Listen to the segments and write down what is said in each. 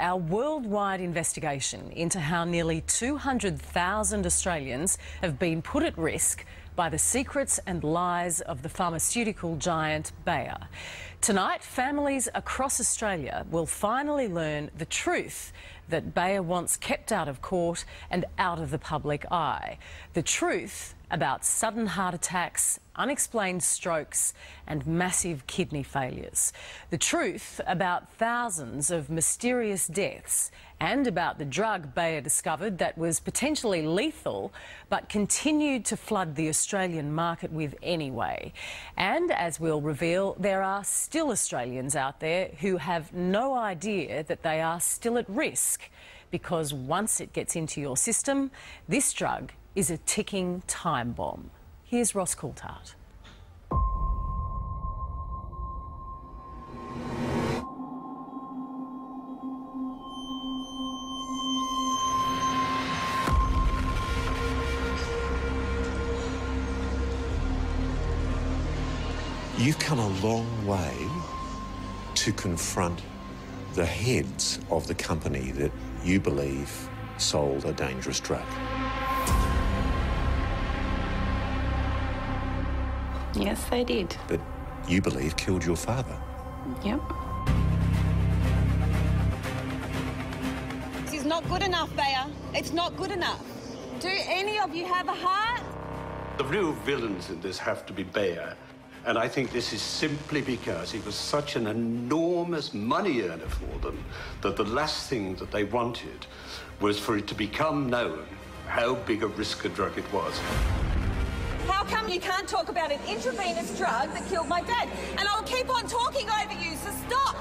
our worldwide investigation into how nearly 200,000 Australians have been put at risk by the secrets and lies of the pharmaceutical giant Bayer. Tonight, families across Australia will finally learn the truth that Bayer wants kept out of court and out of the public eye. The truth about sudden heart attacks, unexplained strokes and massive kidney failures. The truth about thousands of mysterious deaths and about the drug Bayer discovered that was potentially lethal but continued to flood the Australian market with anyway. And as we'll reveal, there are still Australians out there who have no idea that they are still at risk, because once it gets into your system, this drug is a ticking time bomb. Here's Ross Coulthart. You've come a long way to confront the heads of the company that you believe sold a dangerous drug. Yes, they did. That you believe killed your father. Yep. This is not good enough, Bayer. It's not good enough. Do any of you have a heart? The real villains in this have to be Bayer. And I think this is simply because he was such an enormous money earner for them that the last thing that they wanted was for it to become known how big a risk a drug it was. How come you can't talk about an intravenous drug that killed my dad? And I'll keep on talking over you, so stop!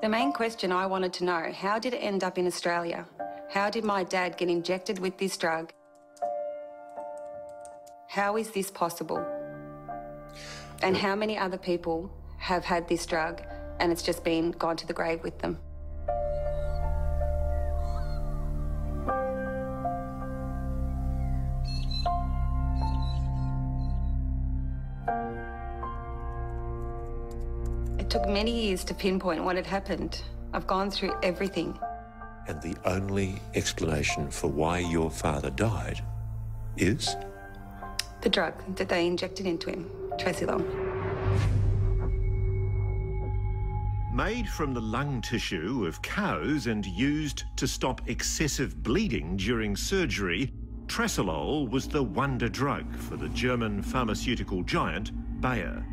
The main question I wanted to know, how did it end up in Australia? How did my dad get injected with this drug? How is this possible? And how many other people have had this drug and it's just gone to the grave with them? It took many years to pinpoint what had happened. I've gone through everything. And the only explanation for why your father died is? The drug that they injected into him, Trasylol. Made from the lung tissue of cows and used to stop excessive bleeding during surgery, Trasylol was the wonder drug for the German pharmaceutical giant Bayer.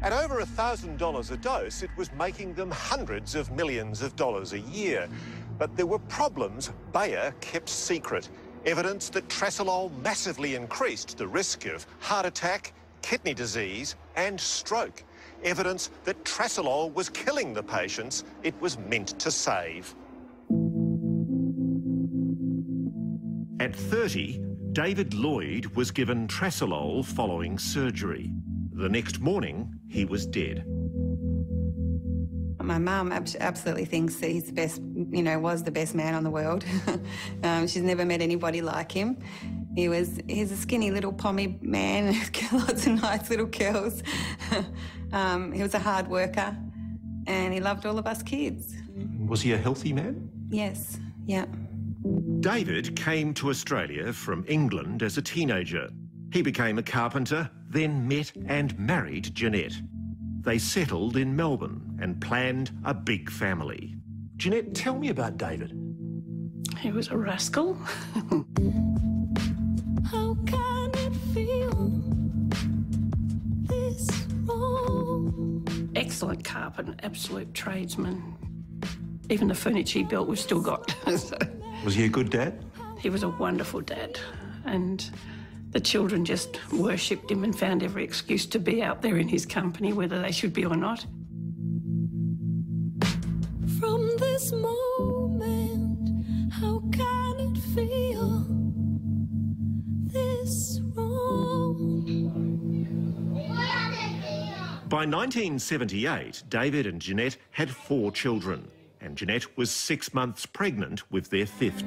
At over $1,000 a dose, it was making them hundreds of millions of dollars a year. But there were problems Bayer kept secret. Evidence that Trasylol massively increased the risk of heart attack, kidney disease and stroke. Evidence that Trasylol was killing the patients it was meant to save. At 30, David Lloyd was given Trasylol following surgery. The next morning, he was dead. My mum absolutely thinks that he's the best, was the best man on the world. She's never met anybody like him. He's a skinny little pommy man, lots of nice little curls. He was a hard worker and he loved all of us kids. Was he a healthy man? Yes, yeah. David came to Australia from England as a teenager. He became a carpenter, then met and married Jeanette. They settled in Melbourne and planned a big family. Jeanette, tell me about David. He was a rascal. How can it feel this wrong? Excellent carpenter, absolute tradesman. Even the furniture he built, we've still got. Was he a good dad? He was a wonderful dad, and the children just worshipped him and found every excuse to be out there in his company, whether they should be or not. From this moment, how can it feel this wrong? By 1978, David and Jeanette had 4 children, and and Jeanette was 6 months pregnant with their fifth.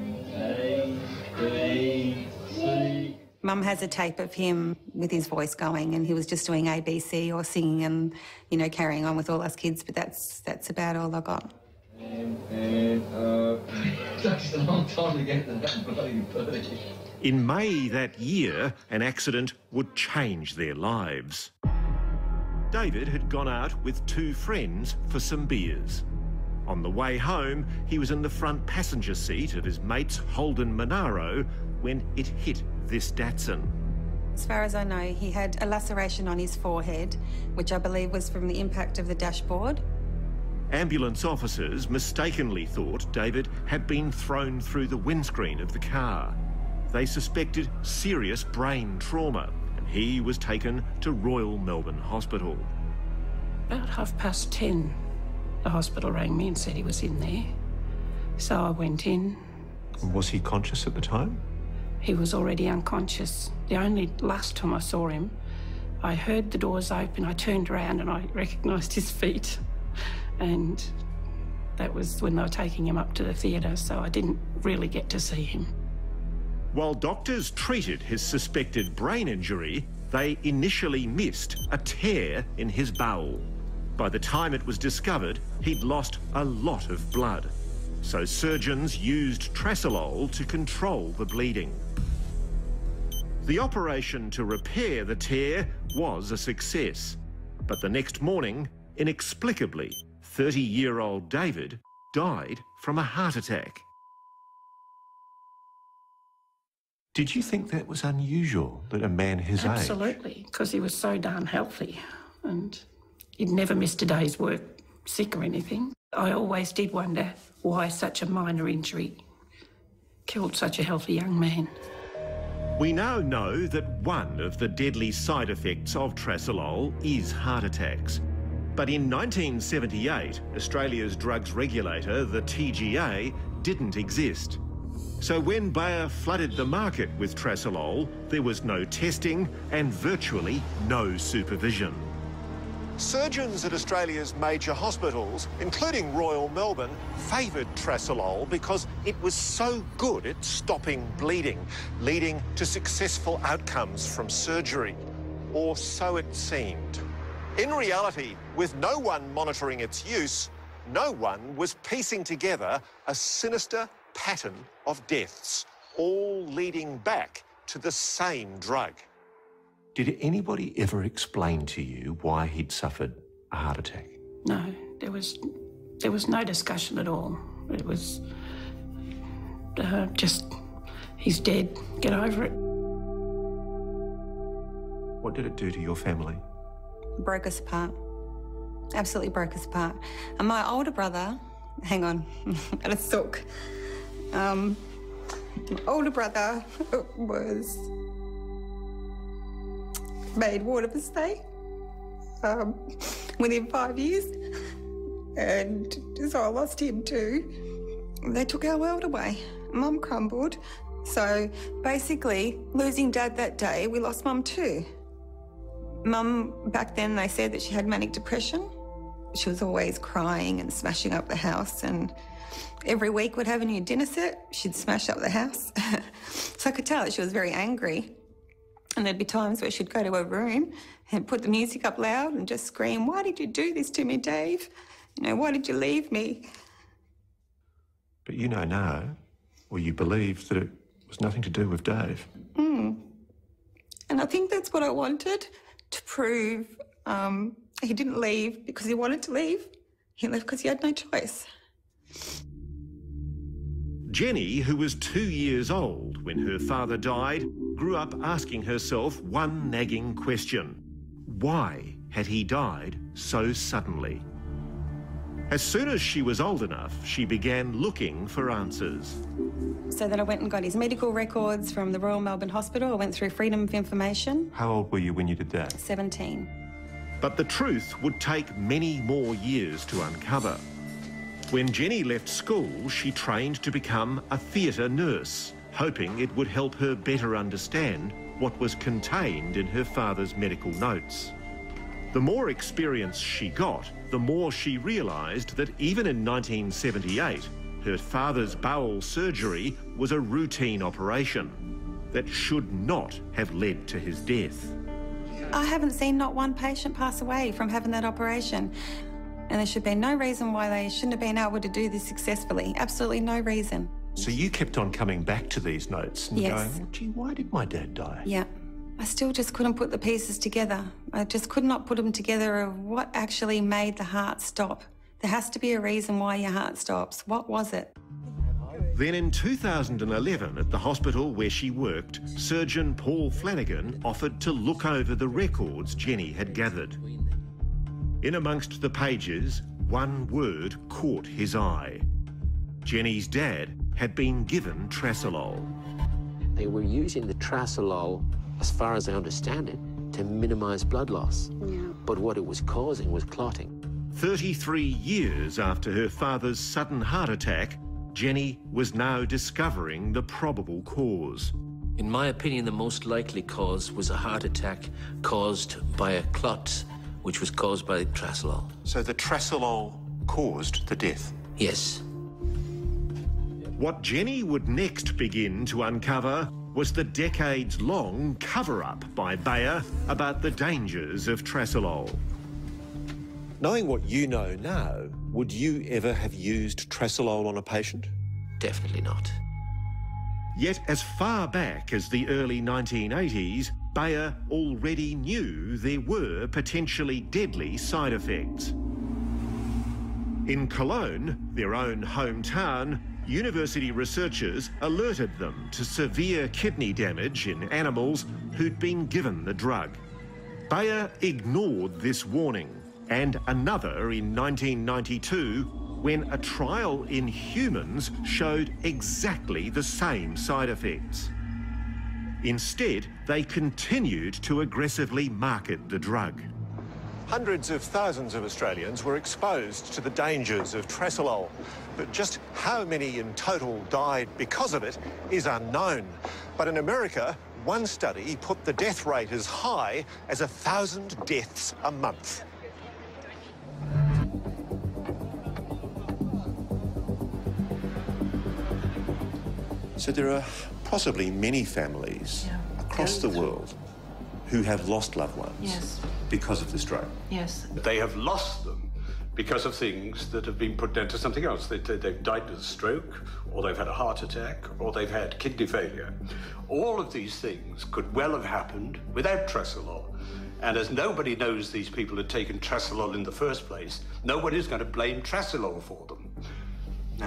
Mum has a tape of him with his voice going, and he was just doing ABC or singing and, you know, carrying on with all us kids, but that's about all I got. It takes a long time to get to that bloody bird. In May that year, an accident would change their lives. David had gone out with 2 friends for some beers. On the way home, he was in the front passenger seat of his mate's Holden Monaro when it hit this Datsun. As far as I know, he had a laceration on his forehead, which I believe was from the impact of the dashboard. Ambulance officers mistakenly thought David had been thrown through the windscreen of the car. They suspected serious brain trauma, and he was taken to Royal Melbourne Hospital. About 10:30, the hospital rang me and said he was in there. So I went in. Was he conscious at the time? He was already unconscious. The only last time I saw him, I heard the doors open, I turned around and I recognised his feet. And that was when they were taking him up to the theatre, so I didn't really get to see him. While doctors treated his suspected brain injury, they initially missed a tear in his bowel. By the time it was discovered, he'd lost a lot of blood. So surgeons used Trasylol to control the bleeding. The operation to repair the tear was a success. But the next morning, inexplicably, 30-year-old David died from a heart attack. Did you think that was unusual, that a man his age? Absolutely, because he was so darn healthy and he'd never missed a day's work sick or anything. I always did wonder why such a minor injury killed such a healthy young man. We now know that one of the deadly side effects of Trasylol is heart attacks. But in 1978, Australia's drugs regulator, the TGA, didn't exist. So when Bayer flooded the market with Trasylol, there was no testing and virtually no supervision. Surgeons at Australia's major hospitals, including Royal Melbourne, favoured Trasylol because it was so good at stopping bleeding, leading to successful outcomes from surgery. Or so it seemed. In reality, with no one monitoring its use, no one was piecing together a sinister pattern of deaths, all leading back to the same drug. Did anybody ever explain to you why he'd suffered a heart attack? No, there was no discussion at all. It was just, he's dead, get over it. What did it do to your family? It broke us apart. Absolutely broke us apart. And my older brother, hang on, at a sook. My older brother was made ward of the state within 5 years, and so I lost him too. They took our world away. Mum crumbled. So basically, losing Dad that day, we lost Mum too. Mum, back then, they said that she had manic depression. She was always crying and smashing up the house, and every week we'd have a new dinner set, she'd smash up the house. So I could tell that she was very angry. And there'd be times where she'd go to her room and put the music up loud and just scream, "Why did you do this to me, Dave? You know, why did you leave me?" But you know now, or you believe that it was nothing to do with Dave. And I think that's what I wanted, to prove he didn't leave because he wanted to leave. He left because he had no choice. Jenny, who was 2 years old when her father died, grew up asking herself one nagging question. Why had he died so suddenly? As soon as she was old enough, she began looking for answers. So then I went and got his medical records from the Royal Melbourne Hospital. I went through Freedom of Information. How old were you when you did that? 17. But the truth would take many more years to uncover. When Jenny left school, she trained to become a theatre nurse, hoping it would help her better understand what was contained in her father's medical notes. The more experience she got, the more she realised that even in 1978, her father's bowel surgery was a routine operation that should not have led to his death. I haven't seen not one patient pass away from having that operation. And there should be no reason why they shouldn't have been able to do this successfully. Absolutely no reason. So you kept on coming back to these notes and Yes. going, well, gee, why did my dad die? Yeah. I still just couldn't put the pieces together. I just could not put them together of what actually made the heart stop. There has to be a reason why your heart stops. What was it? Then in 2011, at the hospital where she worked, surgeon Paul Flanagan offered to look over the records Jenny had gathered. In amongst the pages, one word caught his eye. Jenny's dad had been given Trasylol. They were using the Trasylol, as far as I understand it, to minimise blood loss. Yeah. But what it was causing was clotting. 33 years after her father's sudden heart attack, Jenny was now discovering the probable cause. In my opinion, the most likely cause was a heart attack caused by a clot, which was caused by Trasylol. So the Trasylol caused the death? Yes. What Jenny would next begin to uncover was the decades-long cover-up by Bayer about the dangers of Trasylol. Knowing what you know now, would you ever have used Trasylol on a patient? Definitely not. Yet as far back as the early 1980s, Bayer already knew there were potentially deadly side effects. In Cologne, their own hometown, university researchers alerted them to severe kidney damage in animals who'd been given the drug. Bayer ignored this warning, and another in 1992 when a trial in humans showed exactly the same side effects. Instead, they continued to aggressively market the drug. Hundreds of thousands of Australians were exposed to the dangers of Trasylol, but just how many in total died because of it is unknown. But in America, one study put the death rate as high as 1,000 deaths a month. So there are possibly many families across the world who have lost loved ones because of this drug. Yes. They have lost them because of things that have been put down to something else. They've died of a stroke, or they've had a heart attack, or they've had kidney failure. All of these things could well have happened without Trasylol. And as nobody knows these people had taken Trasylol in the first place, nobody's going to blame Trasylol for them.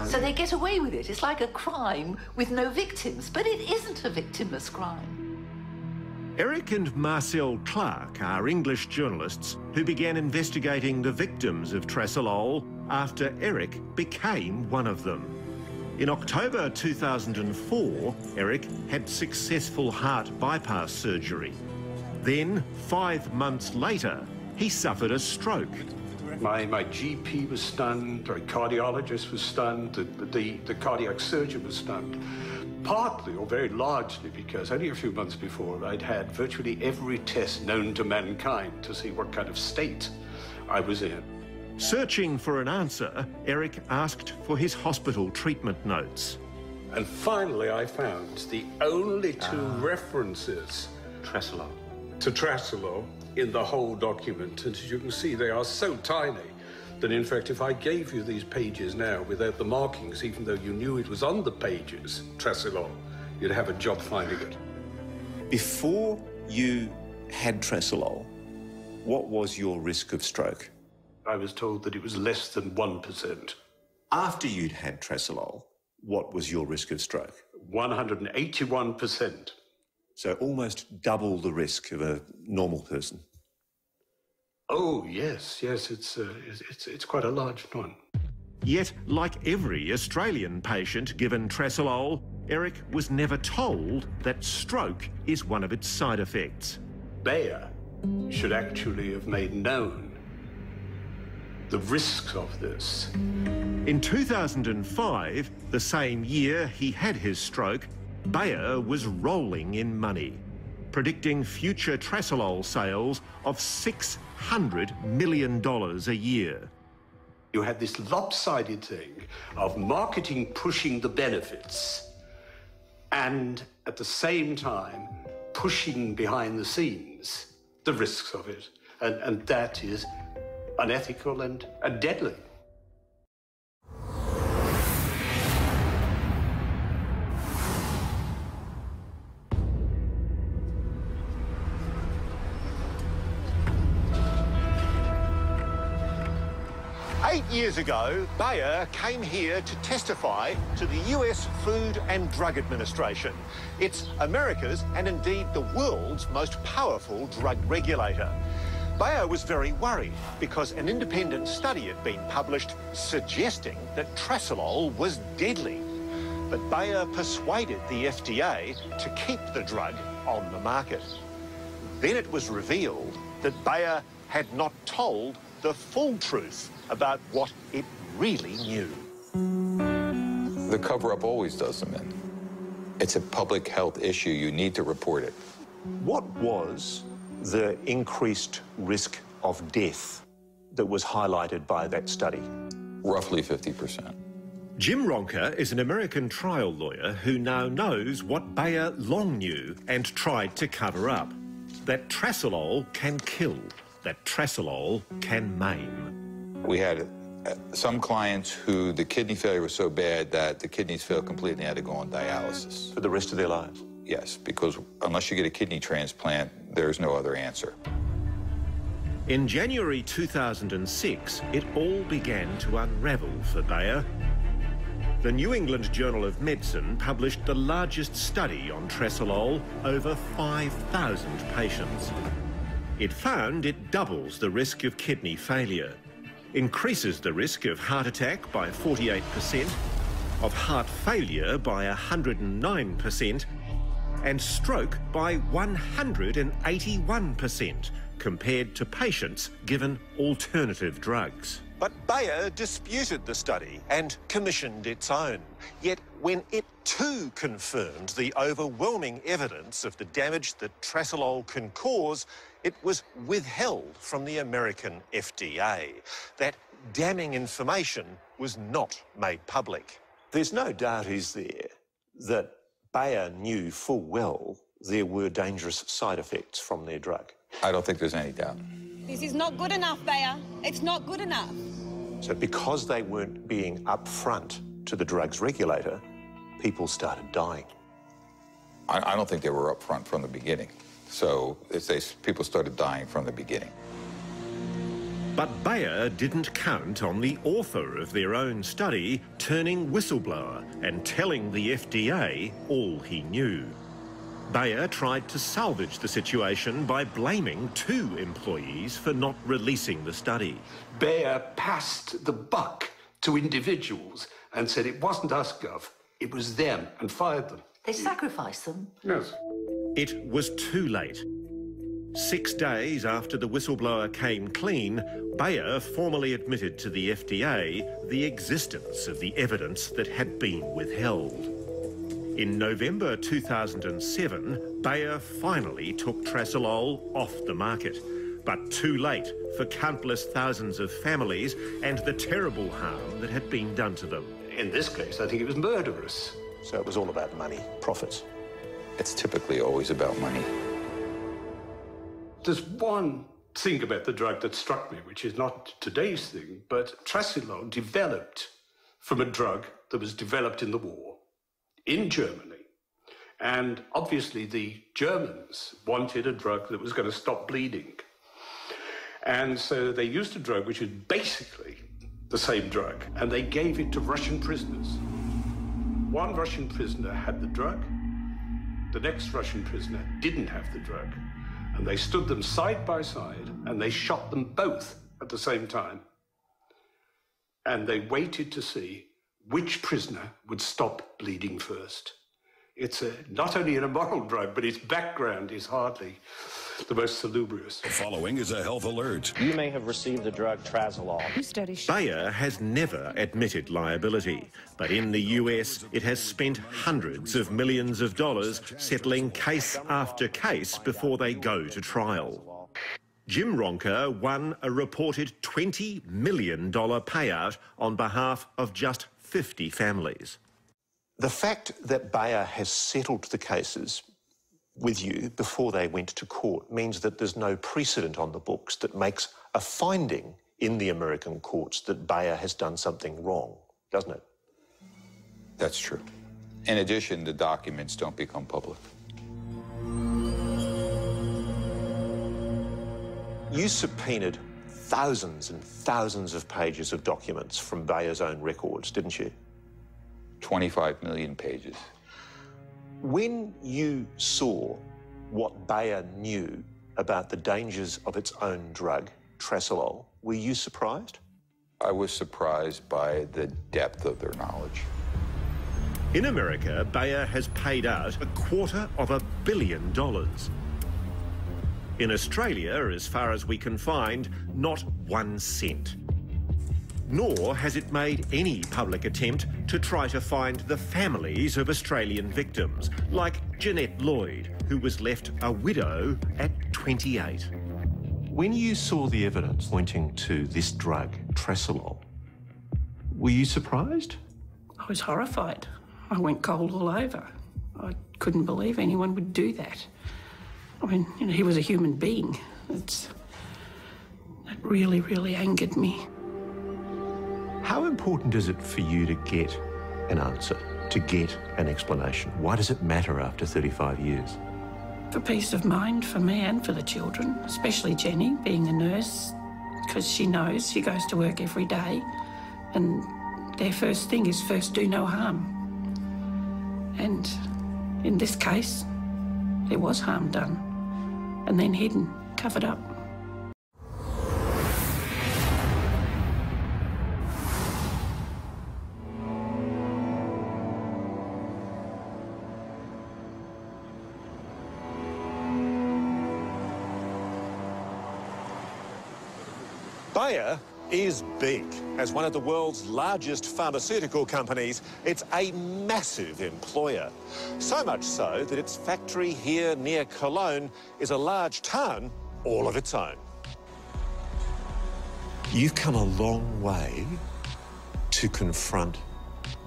So they get away with it. It's like a crime with no victims, but it isn't a victimless crime. Eric and Marcel Clark are English journalists who began investigating the victims of Trasylol after Eric became one of them. In October 2004, Eric had successful heart bypass surgery. Then, 5 months later, he suffered a stroke. My GP was stunned, my cardiologist was stunned, the cardiac surgeon was stunned. Partly, or very largely, because only a few months before I'd had virtually every test known to mankind to see what kind of state I was in. Searching for an answer, Eric asked for his hospital treatment notes. And finally I found the only two references to Trasylol in the whole document. And as you can see, they are so tiny that, in fact, if I gave you these pages now without the markings, even though you knew it was on the pages, Trasylol, you'd have a job finding it. Before you had Trasylol, what was your risk of stroke? I was told that it was less than 1%. After you'd had Trasylol, what was your risk of stroke? 181%. So almost double the risk of a normal person. Oh, yes, it's quite a large one. Yet, like every Australian patient given Trasylol, Eric was never told that stroke is one of its side effects. Bayer should actually have made known the risks of this. In 2005, the same year he had his stroke, Bayer was rolling in money, predicting future Trasylol sales of $600 million a year. You had this lopsided thing of marketing pushing the benefits and at the same time pushing behind the scenes the risks of it. And that is unethical and deadly. Eight years ago, Bayer came here to testify to the US Food and Drug Administration. It's America's and indeed the world's most powerful drug regulator. Bayer was very worried because an independent study had been published suggesting that Trasylol was deadly. But Bayer persuaded the FDA to keep the drug on the market. Then it was revealed that Bayer had not told the full truth about what it really knew. The cover-up always does them in. It's a public health issue. You need to report it. What was the increased risk of death that was highlighted by that study? Roughly 50%. Jim Ronker is an American trial lawyer who now knows what Bayer long knew and tried to cover up. That Trasylol can kill. That Trasylol can maim. We had some clients who the kidney failure was so bad that the kidneys failed completely and had to go on dialysis. For the rest of their lives? Yes, because unless you get a kidney transplant, there's no other answer. In January 2006, it all began to unravel for Bayer. The New England Journal of Medicine published the largest study on Trasylol, over 5,000 patients. It found it doubles the risk of kidney failure, increases the risk of heart attack by 48%, of heart failure by 109%, and stroke by 181% compared to patients given alternative drugs. But Bayer disputed the study and commissioned its own. Yet when it too confirmed the overwhelming evidence of the damage that Trasylol can cause, it was withheld from the American FDA. That damning information was not made public. There's no doubt, is there, that Bayer knew full well there were dangerous side effects from their drug? I don't think there's any doubt. This is not good enough, Bayer. It's not good enough. So because they weren't being upfront to the drugs regulator, people started dying. I don't think they were upfront from the beginning. So people started dying from the beginning. But Bayer didn't count on the author of their own study turning whistleblower and telling the FDA all he knew. Bayer tried to salvage the situation by blaming 2 employees for not releasing the study. Bayer passed the buck to individuals and said it wasn't us, Gov, it was them, and fired them. They sacrificed them? Yes. It was too late. 6 days after the whistleblower came clean, Bayer formally admitted to the FDA the existence of the evidence that had been withheld. In November 2007, Bayer finally took Trasylol off the market, but too late for countless thousands of families and the terrible harm that had been done to them. In this case, I think it was murderous. So it was all about money, profits. It's typically always about money. There's one thing about the drug that struck me, which is not today's thing, but Trasylol developed from a drug that was developed in the war in Germany. And obviously the Germans wanted a drug that was going to stop bleeding. And so they used a drug which was basically the same drug, and they gave it to Russian prisoners. One Russian prisoner had the drug, the next Russian prisoner didn't have the drug, and they stood them side by side and they shot them both at the same time. And they waited to see which prisoner would stop bleeding first. It's not only an immoral drug, but its background is hardly the most salubrious. The following is a health alert. You may have received the drug Trasylol. Bayer has never admitted liability, but in the US, it has spent hundreds of millions of dollars settling case after case before they go to trial. Jim Ronker won a reported $20 million payout on behalf of just 50 families. The fact that Bayer has settled the cases with you before they went to court means that there's no precedent on the books that makes a finding in the American courts that Bayer has done something wrong, doesn't it? That's true. In addition, the documents don't become public. You subpoenaed thousands and thousands of pages of documents from Bayer's own records, didn't you? 25 million pages. When you saw what Bayer knew about the dangers of its own drug, Trasylol, were you surprised? I was surprised by the depth of their knowledge. In America, Bayer has paid out $250 million. In Australia, as far as we can find, not 1 cent. Nor has it made any public attempt to try to find the families of Australian victims, like Jeanette Lloyd, who was left a widow at 28. When you saw the evidence pointing to this drug, Trasylol, were you surprised? I was horrified. I went cold all over. I couldn't believe anyone would do that. I mean, you know, he was a human being. That really, really angered me. How important is it for you to get an answer, to get an explanation? Why does it matter after 35 years? For peace of mind for me and for the children, especially Jenny, being a nurse, because she knows she goes to work every day, and their first thing is first do no harm. And in this case, there was harm done, and then hidden, covered up. Bayer is big. As one of the world's largest pharmaceutical companies, it's a massive employer. So much so that its factory here near Cologne is a large town all of its own. You've come a long way to confront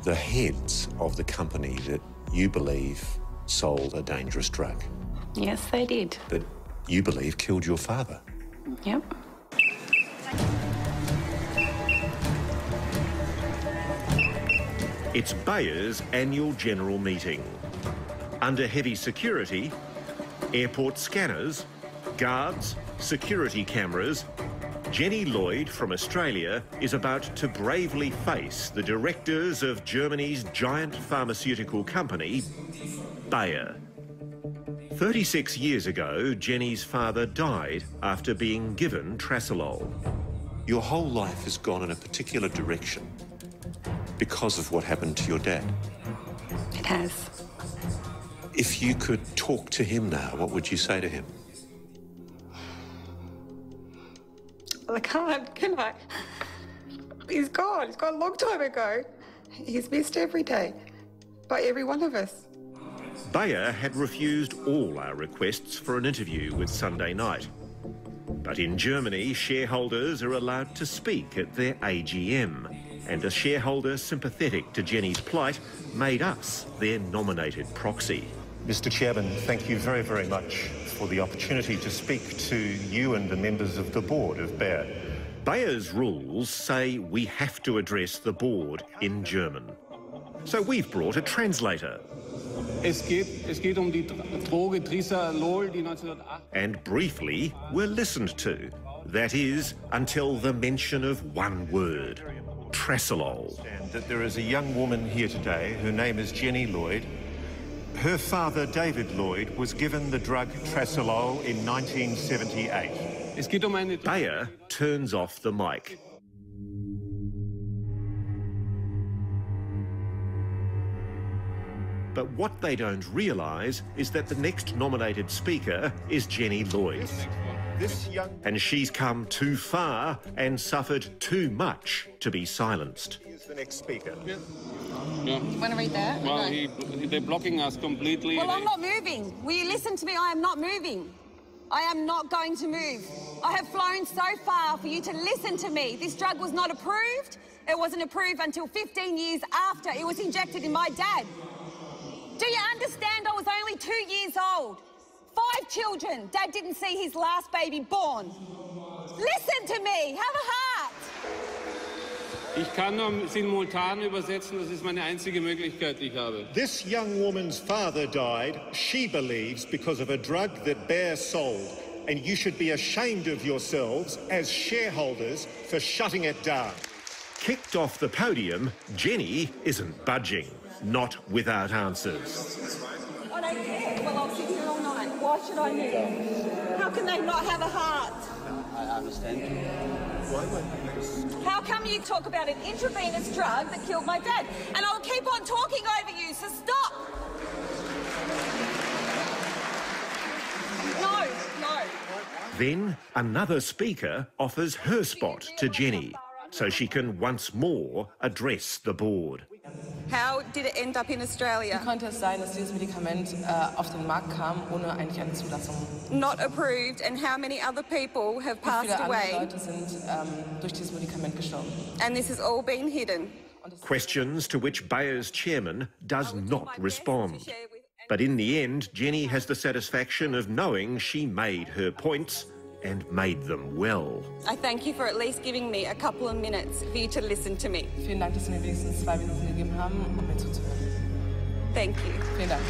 the heads of the company that you believe sold a dangerous drug. Yes, they did. That you believe killed your father. Yep. It's Bayer's annual general meeting. Under heavy security, airport scanners, guards, security cameras, Jenny Lloyd from Australia is about to bravely face the directors of Germany's giant pharmaceutical company, Bayer. 36 years ago, Jenny's father died after being given Trasylol. Your whole life has gone in a particular direction because of what happened to your dad. It has. If you could talk to him now, what would you say to him? I can't, can I? He's gone. He's gone a long time ago. He's missed every day by every one of us. Bayer had refused all our requests for an interview with Sunday Night. But in Germany, shareholders are allowed to speak at their AGM, and a shareholder sympathetic to Jenny's plight made us their nominated proxy. Mr. Chairman, thank you very, very much for the opportunity to speak to you and the members of the board of Bayer. Bayer's rules say we have to address the board in German. So we've brought a translator. Es geht die Droge Trasylol, die 1908. And briefly, we're listened to. That is, until the mention of one word, Trasylol. And that there is a young woman here today, her name is Jenny Lloyd. Her father, David Lloyd, was given the drug Trasylol in 1978. Bayer turns off the mic. But what they don't realise is that the next nominated speaker is Jenny Lloyd. And she's come too far and suffered too much to be silenced. Here's the next speaker. Yeah. Want to read that? Well, Okay. they're blocking us completely. Well, I'm not moving. Will you listen to me? I am not moving. I am not going to move. I have flown so far for you to listen to me. This drug was not approved. It wasn't approved until 15 years after it was injected in my dad. Do you understand? I was only 2 years old. 5 children. Dad didn't see his last baby born. Listen to me. Have a heart. Ich kann nur simultan übersetzen, das ist meine einzige Möglichkeit, die ich habe. This young woman's father died, she believes, because of a drug that Bayer sold. And you should be ashamed of yourselves as shareholders for shutting it down. Kicked off the podium, Jenny isn't budging, not without answers. I don't care. Well, I'll sit here all night. Why should I kneel? How can they not have a heart? I understand. How come you talk about an intravenous drug that killed my dad? And I'll keep on talking over you, so stop! No, no. Then another speaker offers her spot to Jenny, so she can once more address the board. How did it end up in Australia? Wie konnte es sein, dass dieses Medikament auf den Markt kam, ohne eigentlich eine Zulassung? Not approved, and how many other people have passed away? Leute sind durch dieses Medikament gestorben. And this has all been hidden. Questions to which Bayer's chairman does not respond. But in the end, Jenny has the satisfaction of knowing she made her points and made them well. I thank you for at least giving me a couple of minutes for you to listen to me. Vielen Dank, dass Sie mir wenigstens 2 Minuten gegeben haben, mir zuzuhören. Thank you. Vielen Dank.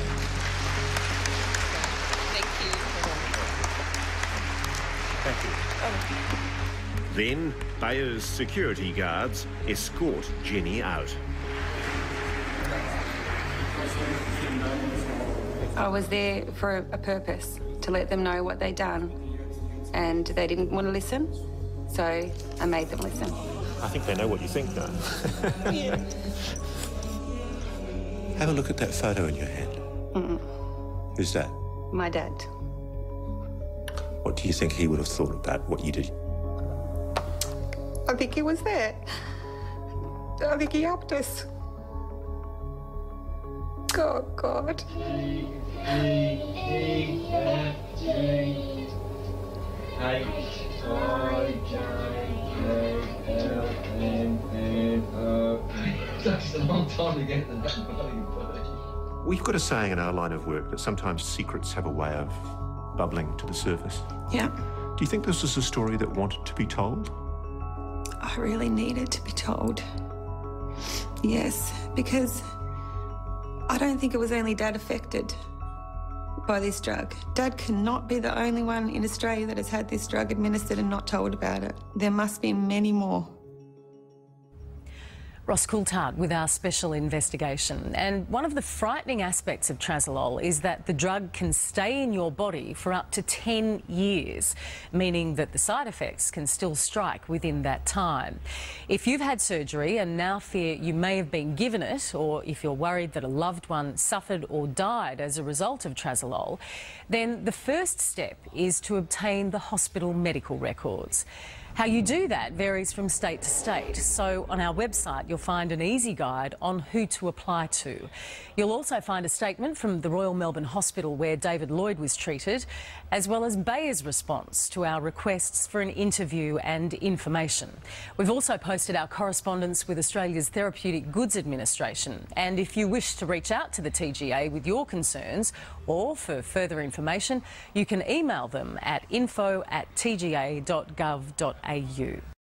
Thank you. Thank you. Then Bayer's security guards escort Jenny out. I was there for a purpose, to let them know what they'd done. And they didn't want to listen, so I made them listen. I think they know what you think, though. Yeah. Have a look at that photo in your hand. Who's that? My dad. What do you think he would have thought about what you did? I think he was there. I think he helped us. Oh, God. Takes a long time to get that bloody bird. We've got a saying in our line of work that sometimes secrets have a way of bubbling to the surface. Yeah. Do you think this is a story that wanted to be told? I really needed to be told. Yes, because I don't think it was only Dad affected by this drug. Dad cannot be the only one in Australia that has had this drug administered and not told about it. There must be many more. Ross Coulthard with our special investigation. And one of the frightening aspects of Trasylol is that the drug can stay in your body for up to 10 years, meaning that the side effects can still strike within that time. If you've had surgery and now fear you may have been given it, or if you're worried that a loved one suffered or died as a result of Trasylol, then the first step is to obtain the hospital medical records. How you do that varies from state to state, so on our website you'll find an easy guide on who to apply to. You'll also find a statement from the Royal Melbourne Hospital where David Lloyd was treated, as well as Bayer's response to our requests for an interview and information. We've also posted our correspondence with Australia's Therapeutic Goods Administration, and if you wish to reach out to the TGA with your concerns or for further information, you can email them at info@tga.gov.au.